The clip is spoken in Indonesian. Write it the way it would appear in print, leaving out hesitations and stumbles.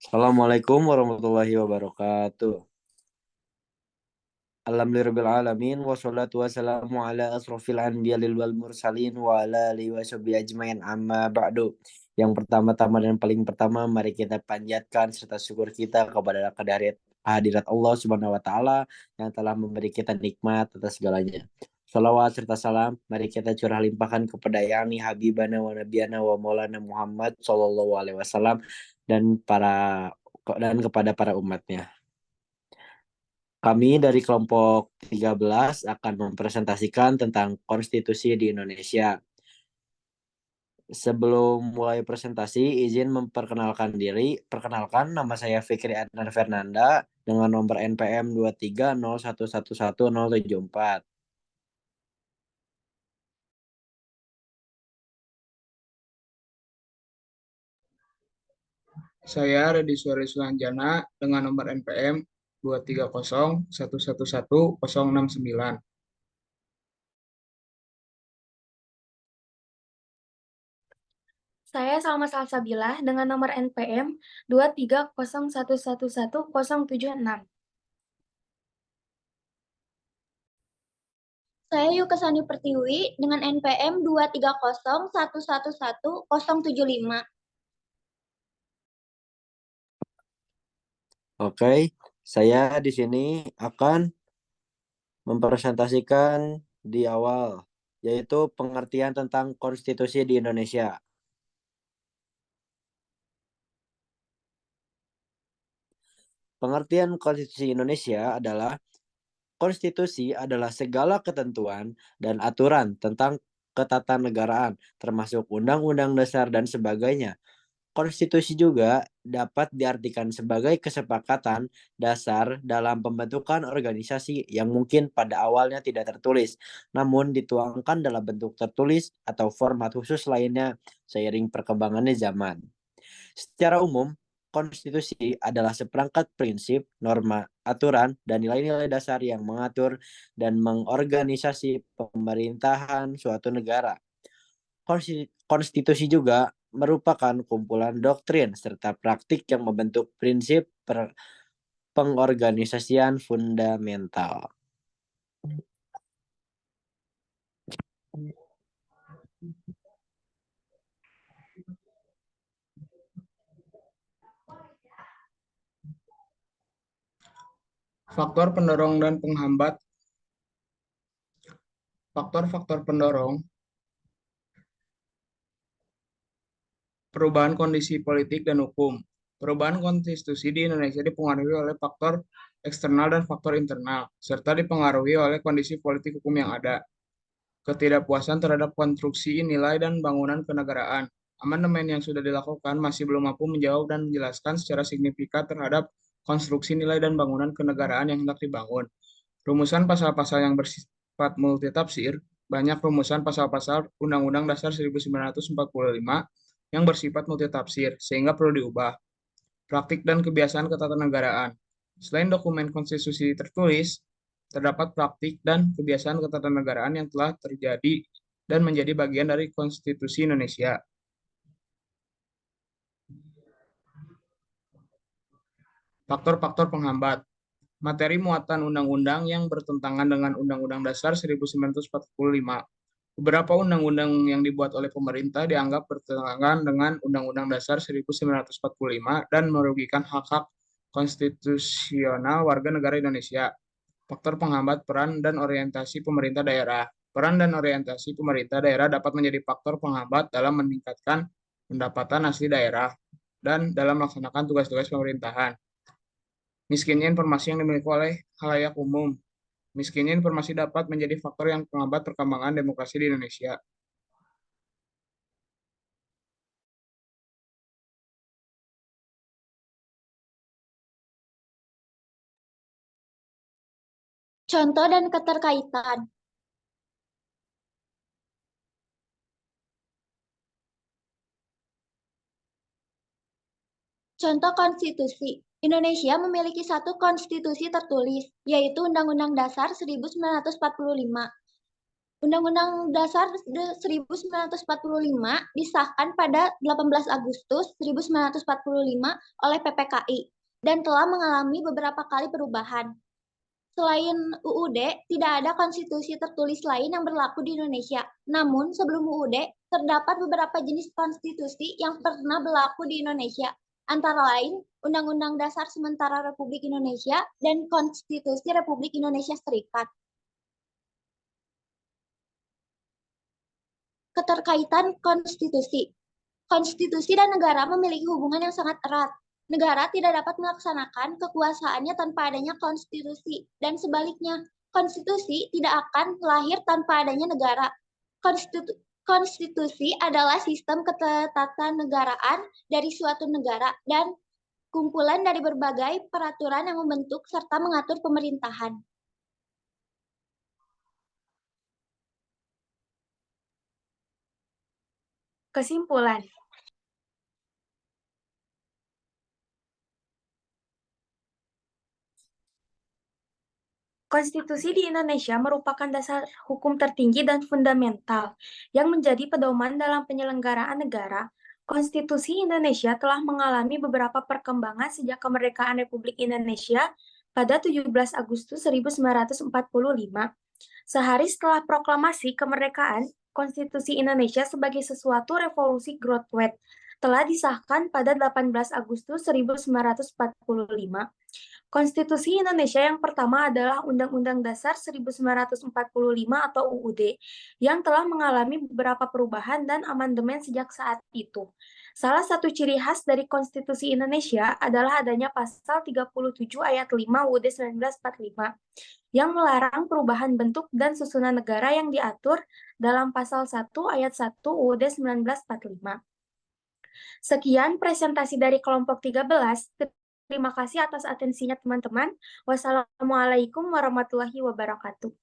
Assalamualaikum warahmatullahi wabarakatuh. Alhamdulillahirrahmanirrahim. Wassalatu wassalamu ala asrofil anbiya wal mursalin wa ala alihi wa sahbihi ajmain amma ba'du. Yang pertama-tama dan paling pertama, mari kita panjatkan serta syukur kita kepada hadirat Allah Subhanahu wa taala yang telah memberi kita nikmat atas segalanya. Salawat serta salam mari kita curah limpahkan kepada yani habibana wa nabiyana wa maulana Muhammad sallallahu alaihi wasallam dan kepada para umatnya. Kami dari kelompok 13 akan mempresentasikan tentang konstitusi di Indonesia. Sebelum mulai presentasi, izin memperkenalkan diri. Perkenalkan, nama saya Fikri Adnan Fernanda dengan nomor NPM 230111074. Saya Redi Suari Sulanjana dengan nomor NPM 230111069. Saya Salma Salsabila dengan nomor NPM 230111076. Saya Yukasani Pertiwi dengan NPM 230111075. Oke, saya di sini akan mempresentasikan di awal, yaitu pengertian tentang konstitusi di Indonesia. Pengertian konstitusi Indonesia adalah konstitusi adalah segala ketentuan dan aturan tentang ketatanegaraan, termasuk undang-undang dasar dan sebagainya. Konstitusi juga dapat diartikan sebagai kesepakatan dasar dalam pembentukan organisasi yang mungkin pada awalnya tidak tertulis, namun dituangkan dalam bentuk tertulis atau format khusus lainnya seiring perkembangannya zaman. Secara umum, konstitusi adalah seperangkat prinsip, norma, aturan, dan nilai-nilai dasar yang mengatur dan mengorganisasi pemerintahan suatu negara. Konstitusi juga merupakan kumpulan doktrin serta praktik yang membentuk prinsip pengorganisasian fundamental. Faktor pendorong dan penghambat. Faktor-faktor pendorong perubahan kondisi politik dan hukum. Perubahan konstitusi di Indonesia dipengaruhi oleh faktor eksternal dan faktor internal, serta dipengaruhi oleh kondisi politik hukum yang ada. Ketidakpuasan terhadap konstruksi nilai dan bangunan kenegaraan. Amandemen yang sudah dilakukan masih belum mampu menjawab dan menjelaskan secara signifikan terhadap konstruksi nilai dan bangunan kenegaraan yang hendak dibangun. Rumusan pasal-pasal yang bersifat multitafsir. Banyak rumusan pasal-pasal Undang-Undang Dasar 1945 yang bersifat multitafsir, sehingga perlu diubah. Praktik dan kebiasaan ketatanegaraan. Selain dokumen konstitusi tertulis, terdapat praktik dan kebiasaan ketatanegaraan yang telah terjadi dan menjadi bagian dari konstitusi Indonesia. Faktor-faktor penghambat. Materi muatan undang-undang yang bertentangan dengan Undang-Undang Dasar 1945. Beberapa undang-undang yang dibuat oleh pemerintah dianggap bertentangan dengan Undang-Undang Dasar 1945 dan merugikan hak-hak konstitusional warga negara Indonesia. Faktor penghambat peran dan orientasi pemerintah daerah. Peran dan orientasi pemerintah daerah dapat menjadi faktor penghambat dalam meningkatkan pendapatan asli daerah dan dalam melaksanakan tugas-tugas pemerintahan. Miskinnya informasi yang dimiliki oleh khalayak umum. Miskinnya informasi dapat menjadi faktor yang menghambat perkembangan demokrasi di Indonesia. Contoh dan keterkaitan. Contoh konstitusi. Indonesia memiliki satu konstitusi tertulis, yaitu Undang-Undang Dasar 1945. Undang-Undang Dasar 1945 disahkan pada 18 Agustus 1945 oleh PPKI dan telah mengalami beberapa kali perubahan. Selain UUD, tidak ada konstitusi tertulis lain yang berlaku di Indonesia. Namun, sebelum UUD, terdapat beberapa jenis konstitusi yang pernah berlaku di Indonesia, antara lain Undang-Undang Dasar Sementara Republik Indonesia dan Konstitusi Republik Indonesia Serikat. Keterkaitan konstitusi. Konstitusi dan negara memiliki hubungan yang sangat erat. Negara tidak dapat melaksanakan kekuasaannya tanpa adanya konstitusi, dan sebaliknya, konstitusi tidak akan lahir tanpa adanya negara. Konstitusi adalah sistem ketatanegaraan dari suatu negara dan kumpulan dari berbagai peraturan yang membentuk serta mengatur pemerintahan. Kesimpulan. Konstitusi di Indonesia merupakan dasar hukum tertinggi dan fundamental yang menjadi pedoman dalam penyelenggaraan negara. Konstitusi Indonesia telah mengalami beberapa perkembangan sejak kemerdekaan Republik Indonesia pada 17 Agustus 1945. Sehari setelah proklamasi kemerdekaan, Konstitusi Indonesia sebagai sesuatu revolusi Grootwet telah disahkan pada 18 Agustus 1945. Konstitusi Indonesia yang pertama adalah Undang-Undang Dasar 1945 atau UUD, yang telah mengalami beberapa perubahan dan amandemen sejak saat itu. Salah satu ciri khas dari Konstitusi Indonesia adalah adanya pasal 37 ayat 5 UUD 1945, yang melarang perubahan bentuk dan susunan negara yang diatur dalam pasal 1 ayat 1 UUD 1945. Sekian presentasi dari kelompok 13. Terima kasih atas atensinya teman-teman. Wassalamualaikum warahmatullahi wabarakatuh.